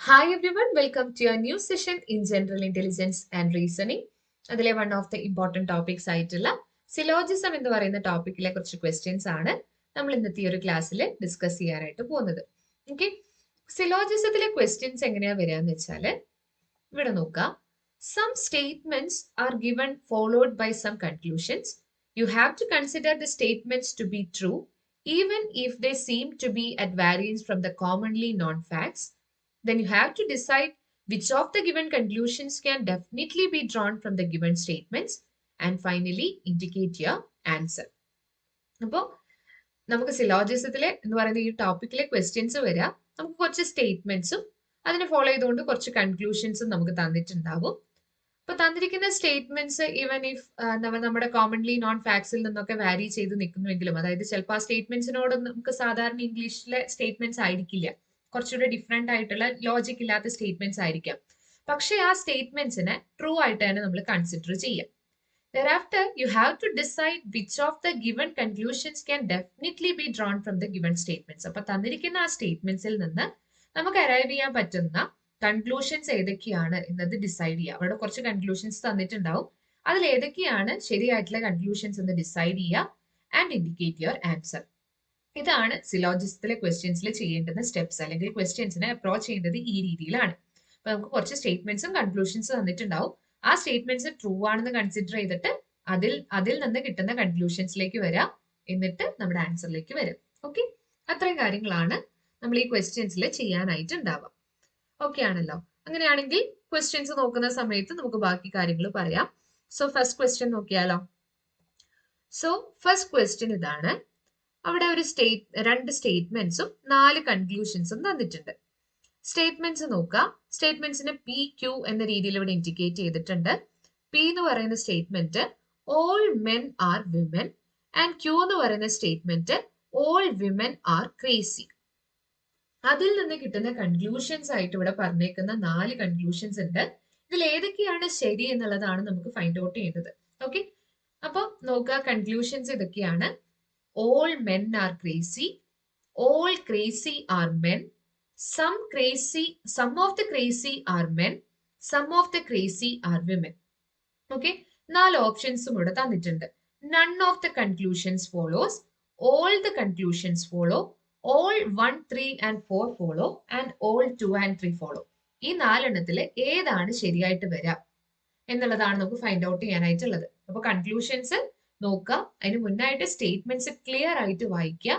Hi everyone, welcome to your new session in General Intelligence and Reasoning. അതിലെ one of the important topics ആയിട്ടുള്ള syllogism എന്ന് പറയുന്ന ടോപ്പിക്കിലെ കുറച്ച് questions ആണ് നമ്മൾ ഇന്നത്തെ ഈ ഒരു ക്ലാസ്സിൽ ഡിസ്കസ് ചെയ്യാനായിട്ട് പോകുന്നത്. ഓക്കെ, സിലോജിസത്തിലെ ക്വസ്റ്റ്യൻസ് എങ്ങനെയാ വരിക എന്ന് വെച്ചാൽ ഇവിടെ നോക്കാം. Some statements are given followed by some conclusions. You have to consider the statements to be true even if they seem to be at variance from the commonly known facts. Then you have to decide which of the given conclusions can definitely be drawn from the given statements and finally indicate your answer. അപ്പോൾ നമുക്ക് സിലോജിസത്തിലെ എന്ന് പറയുന്ന ഈ ടോപ്പിക്കിലെ questions വരിക, നമുക്ക് കുറച്ച് സ്റ്റേറ്റ്മെന്റ്സും അതിനെ follow ചെയ്തുകൊണ്ട് കുറച്ച് കൺക്ലൂഷൻസും നമുക്ക് തന്നിട്ടുണ്ടാവും. അപ്പൊ തന്നിരിക്കുന്ന സ്റ്റേറ്റ്മെന്റ്സ് ഈവൻ ഇഫ് നമ്മുടെ കോമൺലി നോൺ ഫാക്ട്സിൽ നിന്നൊക്കെ വാരി ചെയ്ത് നിൽക്കുന്നുവെങ്കിലും, അതായത് ചിലപ്പോൾ ആ സ്റ്റേറ്റ്മെന്റ്സിനോടൊന്നും നമുക്ക് സാധാരണ ഇംഗ്ലീഷിലെ സ്റ്റേറ്റ്മെന്റ്സ് ആയിരിക്കില്ല, കുറച്ചുകൂടെ ഡിഫറെന്റ് ആയിട്ടുള്ള ലോജിക് ഇല്ലാത്ത സ്റ്റേറ്റ്മെന്റ്സ് ആയിരിക്കാം. പക്ഷേ ആ സ്റ്റേറ്റ്മെന്റ്സിനെ ട്രൂ ആയിട്ടാണ് നമ്മൾ കൺസിഡർ ചെയ്യുക. Thereafter, you have to decide which of the given conclusions can definitely be drawn from the given statements. അപ്പൊ തന്നിരിക്കുന്ന ആ സ്റ്റേറ്റ്മെന്റ്സിൽ നിന്ന് നമുക്ക് അറൈവ് ചെയ്യാൻ പറ്റുന്ന കൺക്ലൂഷൻസ് ഏതൊക്കെയാണ് എന്നത് ഡിസൈഡ് ചെയ്യുക. അവിടെ കുറച്ച് കൺക്ലൂഷൻസ് തന്നിട്ടുണ്ടാവും, അതിൽ ഏതൊക്കെയാണ് ശരിയായിട്ടുള്ള കൺക്ലൂഷൻസ് എന്ന് ഡിസൈഡ് ചെയ്യുക ആൻഡ് ഇൻഡിക്കേറ്റ് യുവർ ആൻസർ. ഇതാണ് സിലോജിസത്തിലെ ക്വസ്റ്റ്യൻസിൽ ചെയ്യേണ്ടുന്ന സ്റ്റെപ്സ്, അല്ലെങ്കിൽ ക്വസ്റ്റ്യൻസിനെ അപ്രോച്ച് ചെയ്യേണ്ടത് ഈ രീതിയിലാണ്. അപ്പൊ നമുക്ക് കുറച്ച് സ്റ്റേറ്റ്മെന്റ്സും കൺക്ലൂഷൻസ് തന്നിട്ടുണ്ടാവും. ആ സ്റ്റേറ്റ്മെന്റ്സ് ട്രൂ ആണെന്ന് കൺസിഡർ ചെയ്തിട്ട് അതിൽ നിന്ന് കിട്ടുന്ന കൺക്ലൂഷൻസിലേക്ക് വരാം, എന്നിട്ട് നമ്മുടെ ആൻസറിലേക്ക് വരും. ഓക്കെ, അത്രയും കാര്യങ്ങളാണ് നമ്മൾ ഈ ക്വസ്റ്റ്യൻസിൽ ചെയ്യാനായിട്ട് ഉണ്ടാവുക. ഓക്കെ ആണല്ലോ? അങ്ങനെയാണെങ്കിൽ ക്വസ്റ്റ്യൻസ് നോക്കുന്ന സമയത്ത് നമുക്ക് ബാക്കി കാര്യങ്ങൾ പറയാം. സോ ഫസ്റ്റ് ക്വസ്റ്റ്യൻ നോക്കിയാലോ. സോ ഫസ്റ്റ് ക്വസ്റ്റ്യൻ ഇതാണ്. അവിടെ ഒരു രണ്ട് സ്റ്റേറ്റ്മെന്റ്സും 4 കൺക്ലൂഷൻസും തന്നിട്ടുണ്ട്. സ്റ്റേറ്റ്മെന്റ്സ് നോക്കാം. സ്റ്റേറ്റ്മെന്റ്സിനെ പി ക്യൂ എന്ന രീതിയിൽ ഇവിടെ ഇൻഡിക്കേറ്റ് ചെയ്തിട്ടുണ്ട്. പി എന്ന് പറയുന്ന statement all men are women and Q എന്ന് പറയുന്ന statement all women are crazy. അതിൽ നിന്ന് കിട്ടുന്ന കൺക്ലൂഷൻസ് ആയിട്ട് ഇവിടെ പറഞ്ഞേക്കുന്ന 4 കൺക്ലൂഷൻസ് ഉണ്ട്. ഇതിൽ ഏതൊക്കെയാണ് ശരി എന്നുള്ളതാണ് നമുക്ക് ഫൈൻഡ് ഔട്ട് ചെയ്യേണ്ടത്. ഓക്കെ, അപ്പൊ നോക്കുക, കൺക്ലൂഷൻസ് ഇതൊക്കെയാണ്. All men are crazy, all crazy are men, some of the crazy are men, some of the crazy are women. Okay, 4 ഓപ്ഷൻസും ഇവിടെ തന്നിട്ടുണ്ട്. None of the conclusions follows, all the conclusions follow, all 1, 3 and 4 follow and all 2 and 3 follow. ഈ 4 എണ്ണത്തിൽ ഏതാണ് ശരിയായിട്ട് വരിക എന്നുള്ളതാണ് നമുക്ക് ഫൈൻഡ് ഔട്ട് ചെയ്യാനായിട്ടുള്ളത്. അപ്പൊ കൺക്ലൂഷൻസ് നോക്കുക, അതിന് മുന്നായിട്ട് സ്റ്റേറ്റ്മെന്റ്സ് ക്ലിയർ ആയിട്ട് വായിക്കുക.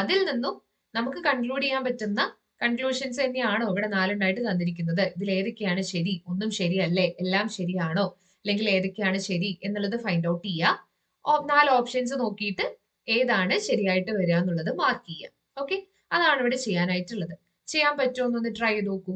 അതിൽ നിന്നും നമുക്ക് കൺക്ലൂഡ് ചെയ്യാൻ പറ്റുന്ന കൺക്ലൂഷൻസ് തന്നെയാണോ ഇവിടെ 4 തന്നിരിക്കുന്നത്, ഇതിൽ ഏതൊക്കെയാണ് ശരി, ഒന്നും ശരിയല്ലേ, എല്ലാം ശരിയാണോ, അല്ലെങ്കിൽ ഏതൊക്കെയാണ് ശരി എന്നുള്ളത് ഫൈൻഡ് ഔട്ട് ചെയ്യുക. 4 ഓപ്ഷൻസ് നോക്കിയിട്ട് ഏതാണ് ശരിയായിട്ട് വരിക എന്നുള്ളത് മാർക്ക് ചെയ്യുക. ഓക്കെ, അതാണ് ഇവിടെ ചെയ്യാനായിട്ടുള്ളത്. ചെയ്യാൻ പറ്റുമോ എന്നൊന്ന് ട്രൈ ചെയ്ത് നോക്കൂ.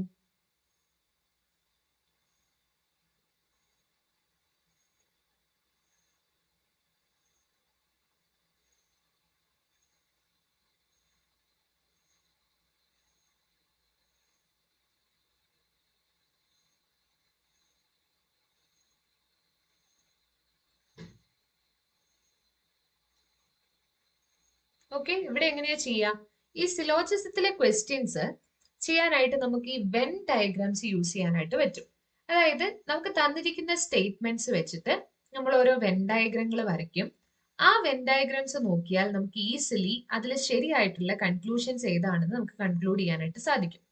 ഓക്കെ, ഇവിടെ എങ്ങനെയാ ചെയ്യാം? ഈ സിലോജിസത്തിലെ ക്വസ്റ്റ്യൻസ് ചെയ്യാനായിട്ട് നമുക്ക് ഈ വെൻ ഡയഗ്രാംസ് യൂസ് ചെയ്യാനായിട്ട് പറ്റും. അതായത് നമുക്ക് തന്നിരിക്കുന്ന സ്റ്റേറ്റ്മെന്റ്സ് വെച്ചിട്ട് നമ്മൾ ഓരോ വെൻ ഡയഗ്രങ്ങൾ വരയ്ക്കും. ആ വെൻ ഡയഗ്രാംസ് നോക്കിയാൽ നമുക്ക് ഈസിലി അതിൽ ശരിയായിട്ടുള്ള കൺക്ലൂഷൻസ് ഏതാണെന്ന് നമുക്ക് കൺക്ലൂഡ് ചെയ്യാനായിട്ട് സാധിക്കും.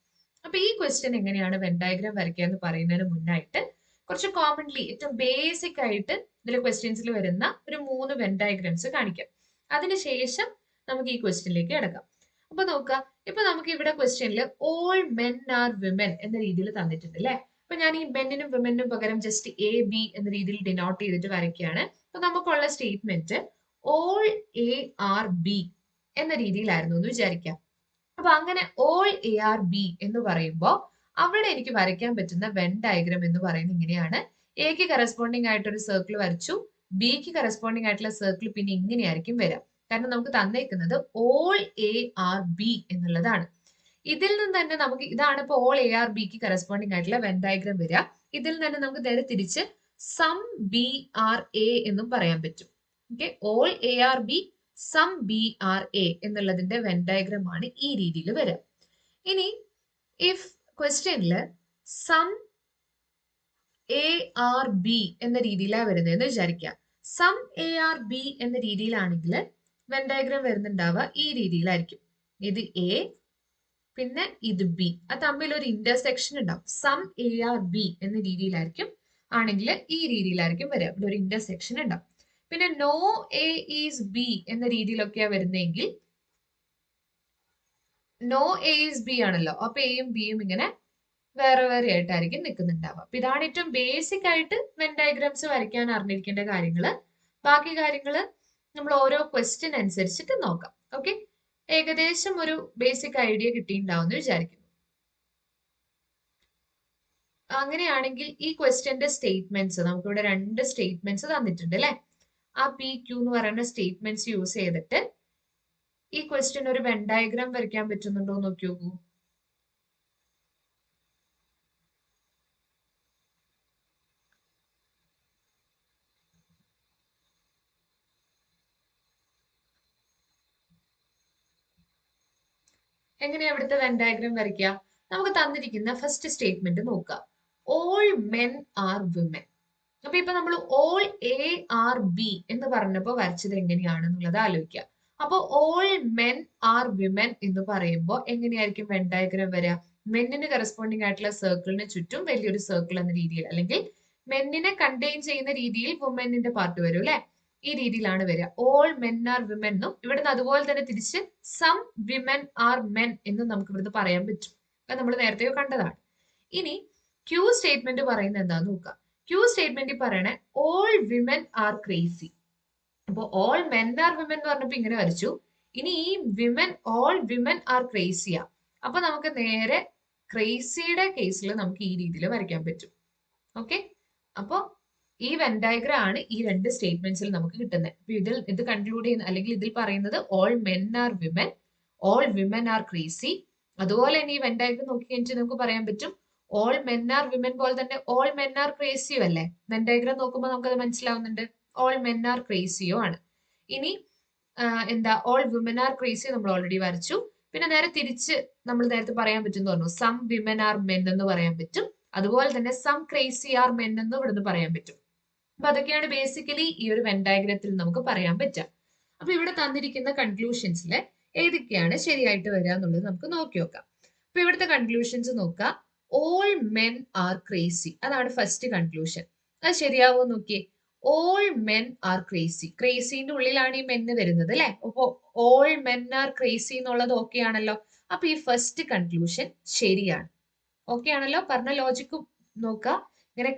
അപ്പൊ ഈ ക്വസ്റ്റ്യൻ എങ്ങനെയാണ് വെൻ ഡയഗ്രാം വരയ്ക്കുക എന്ന് പറയുന്നതിന് മുന്നായിട്ട് കുറച്ച് കോമൺലി ഏറ്റവും ബേസിക് ആയിട്ട് ഇതിൽ ക്വസ്റ്റ്യൻസിൽ വരുന്ന ഒരു 3 വെൻ ഡയഗ്രാംസ് കാണിക്കാം. അതിനുശേഷം നമുക്ക് ഈ ക്വസ്റ്റ്യനിലേക്ക് കിടക്കാം. അപ്പൊ നോക്കുക, ഇപ്പൊ നമുക്ക് ഇവിടെ ക്വസ്റ്റ്യനിൽ ഓൾ മെൻ ആർ വിമൻ എന്ന രീതിയിൽ തന്നിട്ടുണ്ട് അല്ലെ. അപ്പൊ ഞാൻ ഈ മെന്നിനും വിമനും പകരം ജസ്റ്റ് എ ബി എന്ന രീതിയിൽ ഡിനോട്ട് ചെയ്തിട്ട് വരയ്ക്കുകയാണ്. അപ്പൊ നമുക്കുള്ള statement all A R B എന്ന രീതിയിലായിരുന്നു എന്ന് വിചാരിക്കാം. അപ്പൊ അങ്ങനെ ഓൾ എ ആർ ബി എന്ന് പറയുമ്പോൾ അവിടെ എനിക്ക് വരയ്ക്കാൻ പറ്റുന്ന വെൻ ഡയഗ്രാം എന്ന് പറയുന്നത് ഇങ്ങനെയാണ്. എക്ക് കറസ്പോണ്ടിങ് ആയിട്ട് ഒരു സർക്കിൾ വരച്ചു, ബിക്ക് കറസ്പോണ്ടിങ് ആയിട്ടുള്ള സർക്കിൾ പിന്നെ ഇങ്ങനെയായിരിക്കും വരാം. കാരണം നമുക്ക് തന്നേക്കുന്നത് ഓൾ എ ആർ ബി എന്നുള്ളതാണ്. ഇതിൽ നിന്ന് തന്നെ നമുക്ക് ഇതാണ് ഇപ്പൊ ഓൾ എ ആർ ബിക്ക് കറസ്പോണ്ടിങ് ആയിട്ടുള്ള വെൻ ഡയഗ്രാം വരിക. ഇതിൽ നിന്ന് തന്നെ നമുക്ക് നേരെ തിരിച്ച് സം ബി ആർ എ എന്നും പറയാൻ പറ്റും. Okay, all A R B some B R A എന്നുള്ളതിന്റെ വെൻ ഡയഗ്രാം ആണ് ഈ രീതിയിൽ വരിക. ഇനി ഇഫ് ക്വസ്റ്റ്യനില് സം എ ആർ ബി എന്ന രീതിയിലാണ് വരുന്നത് എന്ന് വിചാരിക്കുക. സം എ ആർ ബി എന്ന രീതിയിലാണെങ്കിൽ വെൻ ഡയഗ്രാം വരുന്നുണ്ടാവുക ഈ രീതിയിലായിരിക്കും. ഇത് എ പിന്നെ ഇത് ബി, അത് തമ്മിൽ ഒരു ഇന്റർസെക്ഷൻ ഉണ്ടാവും. സം എ ആർ ബി എന്ന രീതിയിലായിരിക്കും ആണെങ്കിൽ ഈ രീതിയിലായിരിക്കും വരിക, ഇവിടെ ഒരു ഇന്റർസെക്ഷൻ ഉണ്ടാവും. പിന്നെ നോ എ ഈസ് ബി എന്ന രീതിയിലൊക്കെയാ വരുന്നതെങ്കിൽ നോ എ ഈസ് ബി ആണല്ലോ, അപ്പൊ എയും ബിയും ഇങ്ങനെ വേറെ വേറെ ആയിട്ടായിരിക്കും നിൽക്കുന്നുണ്ടാവുക. അപ്പൊ ഇതാണ് ഏറ്റവും ബേസിക് ആയിട്ട് വെൻ ഡയഗ്രാംസ് വരയ്ക്കാൻ അറിഞ്ഞിരിക്കേണ്ട കാര്യങ്ങള്. ബാക്കി കാര്യങ്ങള് നമ്മൾ ഓരോ ക്വസ്റ്റ്യൻ അനുസരിച്ചിട്ട് നോക്കാം. ഓക്കെ, ഏകദേശം ഒരു ബേസിക് ഐഡിയ കിട്ടിയിട്ടുണ്ടാവും എന്ന് വിചാരിക്കുന്നു. അങ്ങനെയാണെങ്കിൽ ഈ ക്വസ്റ്റ്യന്റെ സ്റ്റേറ്റ്മെന്റ്സ് നമുക്കിവിടെ 2 സ്റ്റേറ്റ്മെന്റ്സ് തന്നിട്ടുണ്ട് അല്ലെ. ആ പി ക്യൂ എന്ന് പറയുന്ന സ്റ്റേറ്റ്മെന്റ്സ് യൂസ് ചെയ്തിട്ട് ഈ ക്വസ്റ്റ്യൻ ഒരു വെൻ ഡയഗ്രാം വരയ്ക്കാൻ പറ്റുന്നുണ്ടോ എന്ന് നോക്കി നോക്കൂ. എങ്ങനെയാ ഇവിടുത്തെ വെൻ ഡയഗ്രാം വരയ്ക്കുക? നമുക്ക് തന്നിരിക്കുന്ന ഫസ്റ്റ് സ്റ്റേറ്റ്മെന്റ് നോക്കാം. All men are women. അപ്പൊ ഇപ്പൊ നമ്മൾ ഓൾ എ ആർ ബി എന്ന് പറഞ്ഞപ്പോ വരച്ചത് എങ്ങനെയാണെന്നുള്ളത് ആലോചിക്കുക. അപ്പൊ ഓൾ മെൻ ആർ വിമൻ എന്ന് പറയുമ്പോൾ എങ്ങനെയായിരിക്കും വെൻ ഡയഗ്രാം വരിക? മെന്നിന് കറസ്പോണ്ടിങ് ആയിട്ടുള്ള സർക്കിളിന് ചുറ്റും വലിയൊരു സർക്കിൾ എന്ന രീതിയിൽ, അല്ലെങ്കിൽ മെന്നിനെ കണ്ടെയ്ൻ ചെയ്യുന്ന രീതിയിൽ വുമനിന്റെ പാർട്ട് വരും അല്ലെ. ഈ രീതിയിലാണ് വരിക. ഓൾ മെൻ ആർ വിമൻ എന്നും ഇവിടുന്ന് അതുപോലെ തന്നെ തിരിച്ച് സം വിമൻ ആർ മെൻ എന്നും നമുക്ക് ഇവിടുന്ന് പറയാൻ പറ്റും. അത് നമ്മൾ നേരത്തെ കണ്ടതാണ്. ഇനി ക്യൂ സ്റ്റേറ്റ്മെന്റ് പറയുന്നത് എന്താന്ന് നോക്കാം. ക്യൂ സ്റ്റേറ്റ്മെന്റിൽ പറയണേ ഓൾ വിമൻ ആർ ക്രേസി. അപ്പൊ ഓൾ മെൻ ആർ വിമൻ എന്ന് പറഞ്ഞപ്പോ ഇങ്ങനെ വരച്ചു. ഇനി ഈ വിമൻ, ഓൾ വിമൻ ആർ ക്രേസിയ. അപ്പൊ നമുക്ക് നേരെ ക്രേസിയുടെ കേസിൽ നമുക്ക് ഈ രീതിയിൽ വരയ്ക്കാൻ പറ്റും. ഓക്കെ, അപ്പൊ ഈ വെൻ ഡയഗ്രാം ആണ് ഈ 2 സ്റ്റേറ്റ്മെന്റ്സിൽ നമുക്ക് കിട്ടുന്നത്. അപ്പൊ ഇത് കൺക്ലൂഡ് ചെയ്യുന്ന, അല്ലെങ്കിൽ ഇതിൽ പറയുന്നത് all men are women, all women are crazy. അതുപോലെ തന്നെ ഈ വെൻ ഡയഗ്രാം നോക്കി കഴിഞ്ഞിട്ട് നമുക്ക് പറയാൻ പറ്റും ഓൾ മെൻ ആർ വിമൻ പോലെ തന്നെ ഓൾ മെൻ ആർ ക്രേസിയോ അല്ലേ. വെൻ ഡയഗ്രാം നോക്കുമ്പോൾ നമുക്കത് മനസ്സിലാവുന്നുണ്ട്, ഓൾ മെൻ ആർ ക്രേസിയോ ആണ്. ഇനി എന്താ, ഓൾ വിമൻ ആർ ക്രേസി നമ്മൾ ഓൾറെഡി വരച്ചു. പിന്നെ നേരെ തിരിച്ച് നമ്മൾ നേരത്തെ പറയാൻ പറ്റും എന്ന് പറഞ്ഞു, സം വിമൻ ആർ മെൻ എന്ന് പറയാൻ പറ്റും. അതുപോലെ തന്നെ സം ക്രേസി ആർ മെൻ എന്ന് ഇവിടുന്ന് പറയാൻ പറ്റും. അപ്പൊ അതൊക്കെയാണ് ബേസിക്കലി ഈ ഒരു വെൻ ഡയഗ്രത്തിൽ നമുക്ക് പറയാൻ പറ്റുക. അപ്പൊ ഇവിടെ തന്നിരിക്കുന്ന കൺക്ലൂഷൻസിൽ ഏതൊക്കെയാണ് ശരിയായിട്ട് വരിക എന്നുള്ളത് നമുക്ക് നോക്കി നോക്കാം. അപ്പൊ ഇവിടുത്തെ കൺക്ലൂഷൻസ് നോക്കാം. ഓൾ മെൻ ആർ ക്രേസി, അതാണ് ഫസ്റ്റ് കൺക്ലൂഷൻ. അത് ശരിയാവോ നോക്കിയേ. ഓൾ മെൻ ആർ ക്രേസി, ക്രേസിന്റെ ഉള്ളിലാണ് ഈ മെന്ന് വരുന്നത് അല്ലെ. അപ്പൊ ഓൾ മെൻ ആർ ക്രേസി എന്നുള്ളത് ഓക്കെ ആണല്ലോ. അപ്പൊ ഈ ഫസ്റ്റ് കൺക്ലൂഷൻ ശരിയാണ്. ഓക്കെ ആണല്ലോ. പറഞ്ഞ ലോജിക്ക് നോക്കുക. ഇങ്ങനെ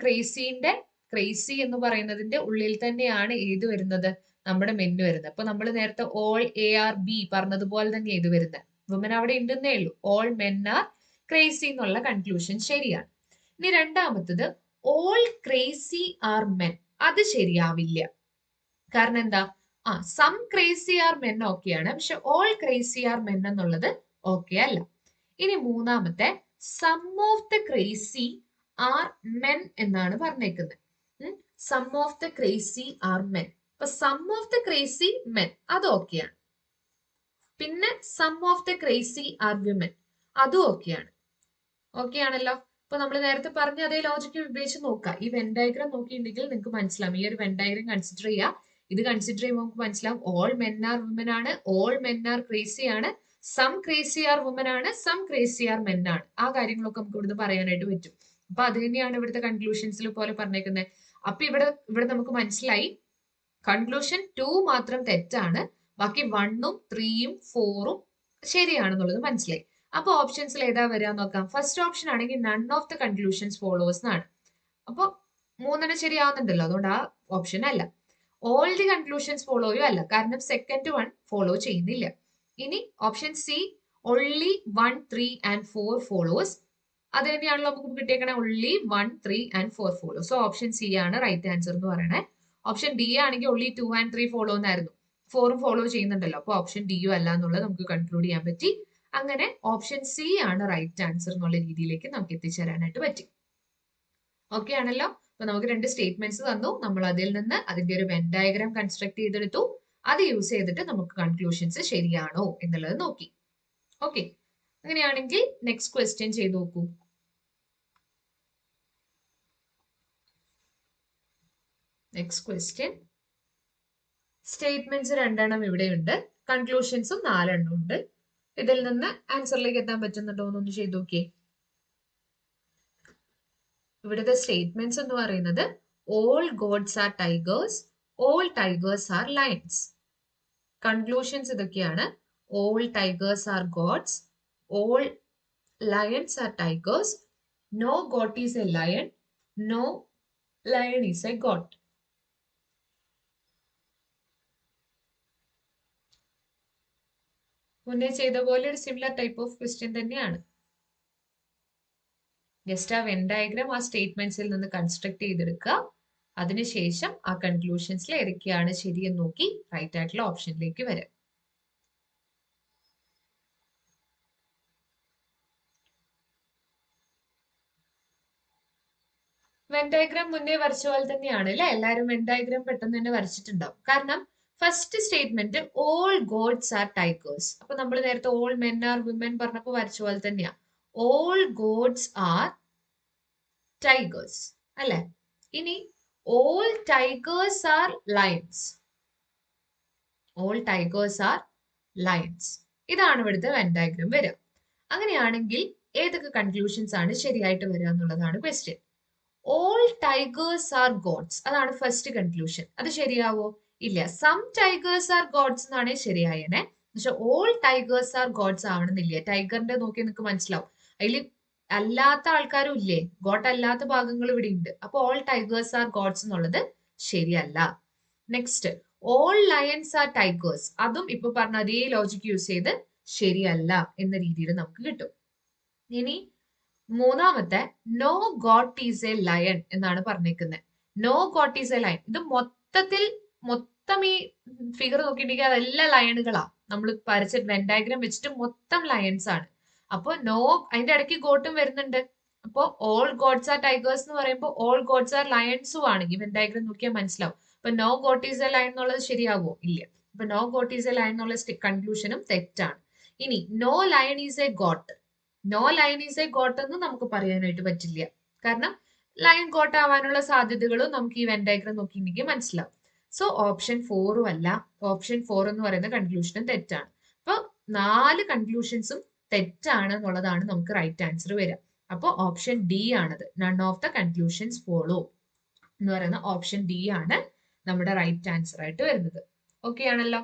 ക്രേസി എന്ന് പറയുന്നതിന്റെ ഉള്ളിൽ തന്നെയാണ് ഏത് വരുന്നത്, നമ്മുടെ മെന്ന് വരുന്നത്. അപ്പൊ നമ്മൾ നേരത്തെ ഓൾ എ ആർ ബി പറഞ്ഞതുപോലെ തന്നെ ഏത് വരുന്നത്, വുമൻ അവിടെ ഉണ്ടെന്നേ ഉള്ളൂ. ഓൾ മെൻ ആർ ക്രേസി എന്നുള്ള കൺക്ലൂഷൻ ശരിയാണ്. ഇനി രണ്ടാമത്തത് ഓൾ ക്രേസി ആർ മെൻ, അത് ശരിയാവില്ല. കാരണം എന്താ, സം ക്രേസി ആർ മെൻ ഓക്കെയാണ്, പക്ഷെ ഓൾ ക്രേസി ആർ മെൻ എന്നുള്ളത് ഓക്കെ അല്ല. ഇനി മൂന്നാമത്തെ some of the crazy are men എന്നാണ് പറഞ്ഞേക്കുന്നത്. Some of the crazy are men. അപ്പൊ some of the crazy men അത് ഓക്കെയാണ്. പിന്നെ some of the crazy are women അതും ഓക്കെയാണ്. ഓക്കെ ആണല്ലോ. അപ്പൊ നമ്മൾ നേരത്തെ പറഞ്ഞ അതേ ലോജിക്ക് ഉപയോഗിച്ച് നോക്കാം. ഈ വെൻ ഡയഗ്രാം നോക്കിയിട്ടുണ്ടെങ്കിൽ നിങ്ങൾക്ക് മനസ്സിലാവും. ഈ ഒരു വെൻ ഡയഗ്രാം കൺസിഡർ ചെയ്യുക. ഇത് കൺസിഡർ ചെയ്യുമ്പോൾ നമുക്ക് മനസ്സിലാവും ഓൾ മെൻ ആർ വുമൻ ആണ്, ഓൾ മെൻ ആർ ക്രേസി ആണ്, സം ക്രേസി ആർ വുമൻ ആണ്, സം ക്രേസി ആർ മെൻ ആണ്. ആ കാര്യങ്ങളൊക്കെ നമുക്ക് ഇവിടുന്ന് പറയാനായിട്ട് പറ്റും. അപ്പൊ അത് തന്നെയാണ് ഇവിടുത്തെ കൺക്ലൂഷൻസിൽ പോലെ പറഞ്ഞേക്കുന്നത്. അപ്പൊ ഇവിടെ നമുക്ക് മനസ്സിലായി കൺക്ലൂഷൻ 2 മാത്രം തെറ്റാണ്, ബാക്കി 1ഉം 3ഉം 4ഉം ശരിയാണെന്നുള്ളത് മനസ്സിലായി. അപ്പൊ ഓപ്ഷൻസിൽ ഏതാ വരിക നോക്കാം. ഫസ്റ്റ് ഓപ്ഷൻ ആണെങ്കിൽ none of the conclusions followers എന്നാണ്. അപ്പൊ 3 ശരിയാവുന്നുണ്ടല്ലോ, അതുകൊണ്ട് ആ ഓപ്ഷൻ അല്ല. ഓൾ ദി കൺക്ലൂഷൻസ് ഫോളോയും അല്ല, കാരണം സെക്കൻഡ് 1 ഫോളോ ചെയ്യുന്നില്ല. ഇനി option C only 1, 3 and 4 follows, അത് തന്നെയാണല്ലോ നമുക്ക് കിട്ടിയേക്കണേ. Only 1, 3 and 4 follow. So option C ആണ് റൈറ്റ് ആൻസർ എന്ന് പറയണേ. ഓപ്ഷൻ ഡി ആണെങ്കിൽ ഓൺലി 2 ആൻഡ് 3 ഫോളോ എന്നായിരുന്നു, 4ഉം ഫോളോ ചെയ്യുന്നുണ്ടല്ലോ. അപ്പൊ ഓപ്ഷൻ ഡിയും അല്ല എന്നുള്ളത് നമുക്ക് കൺക്ലൂഡ് ചെയ്യാൻ പറ്റി. അങ്ങനെ ഓപ്ഷൻ സി ആണ് റൈറ്റ് ആൻസർ എന്നുള്ള രീതിയിലേക്ക് നമുക്ക് എത്തിച്ചേരാനായിട്ട് പറ്റി. ഓക്കെ ആണല്ലോ. അപ്പൊ നമുക്ക് 2 സ്റ്റേറ്റ്മെന്റ്സ് തന്നു, നമ്മൾ അതിൽ നിന്ന് അതിന്റെ ഒരു വെൻ ഡയഗ്രാം കൺസ്ട്രക്ട് ചെയ്തെടുത്തു. അത് യൂസ് ചെയ്തിട്ട് നമുക്ക് കൺക്ലൂഷൻസ് ശരിയാണോ എന്നുള്ളത് നോക്കി. ഓക്കെ, അങ്ങനെയാണെങ്കിൽ നെക്സ്റ്റ് ക്വസ്റ്റ്യൻ ചെയ്ത് നോക്കൂ. Next question. സ്റ്റേറ്റ്മെന്റ്സ് 2 ഇവിടെയുണ്ട്, കൺക്ലൂഷൻസും 4 ഉണ്ട്. ഇതിൽ നിന്ന് ആൻസറിലേക്ക് എത്താൻ പറ്റുന്നുണ്ടോ എന്നൊന്ന് ചെയ്ത് നോക്കിയേ. ഇവിടുത്തെ സ്റ്റേറ്റ്മെന്റ്സ് എന്ന് പറയുന്നത് all gods are tigers, all tigers are lions. Conclusions ഇതൊക്കെയാണ്. All tigers are gods, all lions are tigers, no goat is a lion, no lion is a goat. മുന്നേ ചെയ്ത പോലെ ഒരു സിമിലർ ടൈപ്പ് ഓഫ് ക്വസ്റ്റ്യൻ തന്നെയാണ്. Just ആ Venn diagram ആ സ്റ്റേറ്റ്മെന്റ്സിൽ നിന്ന് കൺസ്ട്രക്ട് ചെയ്തെടുക്കുക. അതിനുശേഷം ആ കൺക്ലൂഷൻസിൽ ഏതൊക്കെയാണ് ശരിയെന്ന് നോക്കി റൈറ്റ് ആയിട്ടുള്ള ഓപ്ഷനിലേക്ക് വരാം. വെൻ ഡയഗ്രാം മുന്നേ വരച്ച പോലെ തന്നെയാണ് അല്ലെ? എല്ലാവരും വെൻ ഡയഗ്രാം പെട്ടെന്ന് തന്നെ വരച്ചിട്ടുണ്ടാവും. കാരണം first statement all gods are tigers. അപ്പൊ നമ്മൾ നേരത്തെ ഓൾ മെൻ ആർ വിമൻ പറഞ്ഞപ്പോ വരച്ച പോലെ തന്നെയാ. ഓൾ ഗോഡ്സ് ആർ ടൈഗേഴ്സ് അല്ലെ? ഇനി all tigers are lions, all tigers are lions. ഇതാണ് ഇവിടുത്തെ വെൻ ഡയഗ്രാം വരിക. അങ്ങനെയാണെങ്കിൽ ഏതൊക്കെ കൺക്ലൂഷൻസ് ആണ് ശരിയായിട്ട് വരിക എന്നുള്ളതാണ് question. All tigers are gods, അതാണ് ഫസ്റ്റ് കൺക്ലൂഷൻ. അത് ശരിയാവോ? ഇല്ല. സം ടൈഗേഴ്സ് ആർ ഗോഡ്സ് എന്നാണ് ശരിയായനെ. പക്ഷെ ഓൾ ടൈഗേഴ്സ് ആർ ഗോഡ്സ് ആവണമെന്നില്ല. ടൈഗറിന്റെ നോക്കി നിങ്ങൾക്ക് മനസ്സിലാവും, അതിൽ അല്ലാത്ത ആൾക്കാരും ഇല്ലേ, ഗോഡ് അല്ലാത്ത ഭാഗങ്ങൾ ഇവിടെ ഉണ്ട്. അപ്പൊ ഓൾ ടൈഗേഴ്സ് ആർ ഗോഡ്സ് എന്നുള്ളത് ശരിയല്ല. Next, all lions are tigers, അതും ഇപ്പൊ പറഞ്ഞ അതേ ലോജിക് യൂസ് ചെയ്ത് ശരിയല്ല എന്ന രീതിയിൽ നമുക്ക് കിട്ടും. ഇനി മൂന്നാമത്തെ no goat is a lion എന്നാണ് പറഞ്ഞേക്കുന്നത്. No goat is a lion, ഇത് മൊത്തം ഈ ഫിഗർ നോക്കിയിട്ടുണ്ടെങ്കിൽ അതെല്ലാം ലയണുകളാ. നമ്മൾ വരച്ച വെൻ ഡയഗ്രാം വെച്ചിട്ട് മൊത്തം ലയൺസ് ആണ്. അപ്പൊ നോ, അതിന്റെ ഇടയ്ക്ക് ഗോട്ടും വരുന്നുണ്ട്. അപ്പൊ ഓൾ ഗോഡ്സ് ആർ ടൈഗേഴ്സ് എന്ന് പറയുമ്പോൾ ഓൾ ഗോഡ്സ് ആർ ലയൺസും ആണ്. ഈ വെൻ ഡയഗ്രാം നോക്കിയാൽ മനസ്സിലാവും. അപ്പൊ no goat is a lion എന്നുള്ളത് ശരിയാവോ? ഇല്ല. അപ്പൊ no goat is a lion എന്നുള്ള കൺക്ലൂഷനും തെറ്റാണ്. ഇനി no lion is a goat, no lion is a goat എന്ന് നമുക്ക് പറയാനായിട്ട് പറ്റില്ല. കാരണം ലയൺ ഗോട്ട് ആവാനുള്ള സാധ്യതകളും നമുക്ക് ഈ വെൻ ഡയഗ്രാം നോക്കിയിട്ടുണ്ടെങ്കിൽ മനസ്സിലാവും. സോ ഓപ്ഷൻ 4 അല്ല. ഓപ്ഷൻ 4 എന്ന് പറയുന്ന കൺക്ലൂഷനും തെറ്റാണ്. അപ്പൊ 4 കൺക്ലൂഷൻസും തെറ്റാണ് എന്നുള്ളതാണ് നമുക്ക് റൈറ്റ് ആൻസർ വരിക. അപ്പൊ ഓപ്ഷൻ ഡി ആണത്. None of the conclusions follow എന്ന് പറയുന്ന ഓപ്ഷൻ ഡി ആണ് നമ്മുടെ റൈറ്റ് ആൻസർ ആയിട്ട് വരുന്നത്. ഓക്കെ ആണല്ലോ?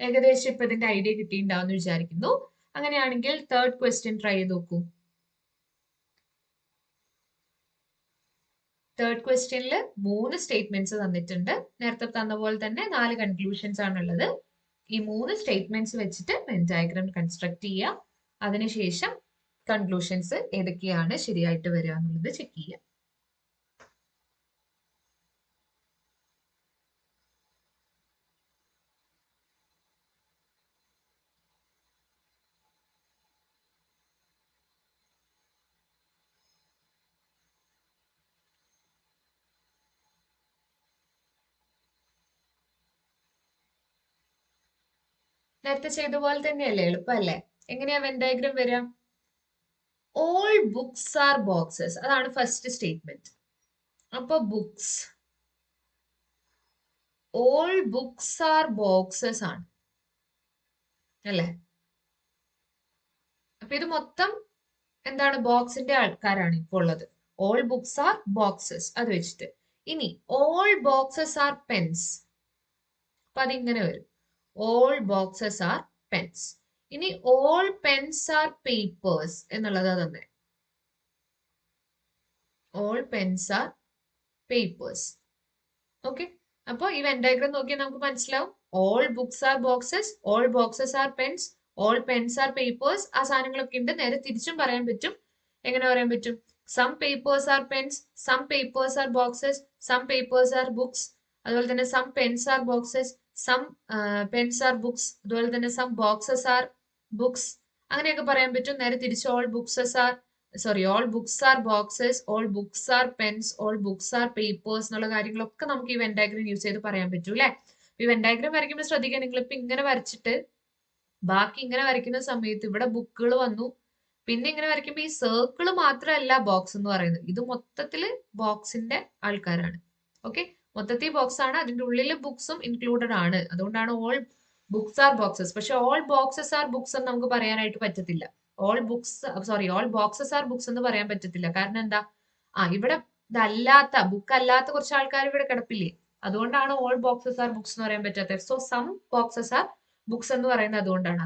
ഏകദേശം ഇപ്പൊ ഇതിന്റെ ഐഡിയ കിട്ടിയിട്ടുണ്ടാവും എന്ന് വിചാരിക്കുന്നു. അങ്ങനെയാണെങ്കിൽ തേർഡ് ക്വസ്റ്റ്യൻ ട്രൈ ചെയ്ത് നോക്കൂ. തേർഡ് ക്വസ്റ്റ്യനിൽ 3 സ്റ്റേറ്റ്മെന്റ്സ് തന്നിട്ടുണ്ട്. നേരത്തെ തന്ന പോലെ തന്നെ 4 കൺക്ലൂഷൻസ് ആണുള്ളത്. ഈ 3 സ്റ്റേറ്റ്മെന്റ്സ് വെച്ചിട്ട് വെൻ ഡയഗ്രാം കൺസ്ട്രക്ട് ചെയ്യുക. അതിനുശേഷം കൺക്ലൂഷൻസ് ഏതൊക്കെയാണ് ശരിയായിട്ട് വരിക എന്നുള്ളത് ചെക്ക് ചെയ്യുക. നേരത്തെ ചെയ്ത പോലെ തന്നെയല്ലേ? എളുപ്പമല്ലേ? എങ്ങനെയാ വെൻ ഡയഗ്രാം വരിക? ഓൾ ബുക്സ് ആർ ബോക്സസ്, അതാണ് ഫസ്റ്റ് സ്റ്റേറ്റ്മെന്റ്. അപ്പൊ books, all books are boxes ആണ് അല്ലെ? അപ്പൊ ഇത് മൊത്തം എന്താണ്? ബോക്സിന്റെ ആൾക്കാരാണ് ഇപ്പോൾ ഉള്ളത്. ഓൾ ബുക്സ് ആർ ബോക്സസ്, അത് വെച്ചിട്ട്. ഇനി ഓൾ ബോക്സസ് ആർ പെൻസ്, അപ്പൊ അതിങ്ങനെ വരും. All boxes are pens. ഇനി ഓൾ പെൻസ് ആർ പേപ്പേഴ്സ് എന്നുള്ളതാ തന്നെ. All pens are papers. Okay. അപ്പൊ ഈ വെൻ ഡയഗ്രാം നോക്കിയാൽ നമുക്ക് മനസ്സിലാവും. All books are boxes, all boxes are pens, all pens are papers. ആ സാധനങ്ങളൊക്കെ ഉണ്ട്. നേരെ തിരിച്ചും പറയാൻ പറ്റും. എങ്ങനെ പറയാൻ പറ്റും? Some papers are pens, some papers are boxes, some papers are books. അതുപോലെ തന്നെ some pens are boxes, some pens are books. അതുപോലെ തന്നെ സം ബോക്സസ് ആർ ബുക്സ്. അങ്ങനെയൊക്കെ പറയാൻ പറ്റും. നേരെ തിരിച്ച് all boxes are all books are boxes, all books are pens, all books are papers എന്നുള്ള കാര്യങ്ങളൊക്കെ നമുക്ക് ഈ വെൻ ഡയഗ്രാം യൂസ് ചെയ്ത് പറയാൻ പറ്റൂ അല്ലെ? ഈ വെൻ ഡയഗ്രാം വരയ്ക്കുമ്പോൾ ശ്രദ്ധിക്കുക, നിങ്ങൾ ഇപ്പൊ ഇങ്ങനെ വരച്ചിട്ട് ബാക്കി ഇങ്ങനെ വരയ്ക്കുന്ന സമയത്ത് ഇവിടെ ബുക്കുകൾ വന്നു. പിന്നെ ഇങ്ങനെ വരയ്ക്കുമ്പോൾ ഈ സർക്കിള് മാത്രമല്ല ബോക്സ് എന്ന് പറയുന്നത്, ഇത് മൊത്തത്തില് ബോക്സിന്റെ ആൾക്കാരാണ്. ഓക്കെ. മൊത്തത്തിൽ ബോക്സ് ആണ്, അതിന്റെ ഉള്ളിൽ ബുക്സും ഇൻക്ലൂഡഡ് ആണ്. അതുകൊണ്ടാണ് ഓൾ ബുക്സ് ആർ ബോക്സസ്. പക്ഷെ ഓൾ ബോക്സസ് ആർ ബുക്സ് എന്ന് നമുക്ക് പറയാനായിട്ട് പറ്റത്തില്ല. ഓൾ ബോക്സസ് ആർ ബുക്സ് എന്ന് പറയാൻ പറ്റത്തില്ല. കാരണം എന്താ, ഇവിടെ ഇതല്ലാത്ത ബുക്ക് അല്ലാത്ത കുറച്ച് ആൾക്കാർ ഇവിടെ കിടപ്പില്ലേ, അതുകൊണ്ടാണ് ഓൾ ബോക്സസ് ആർ ബുക്സ് എന്ന് പറയാൻ പറ്റാത്തത്. So some boxes are books എന്ന് പറയുന്നത് അതുകൊണ്ടാണ്.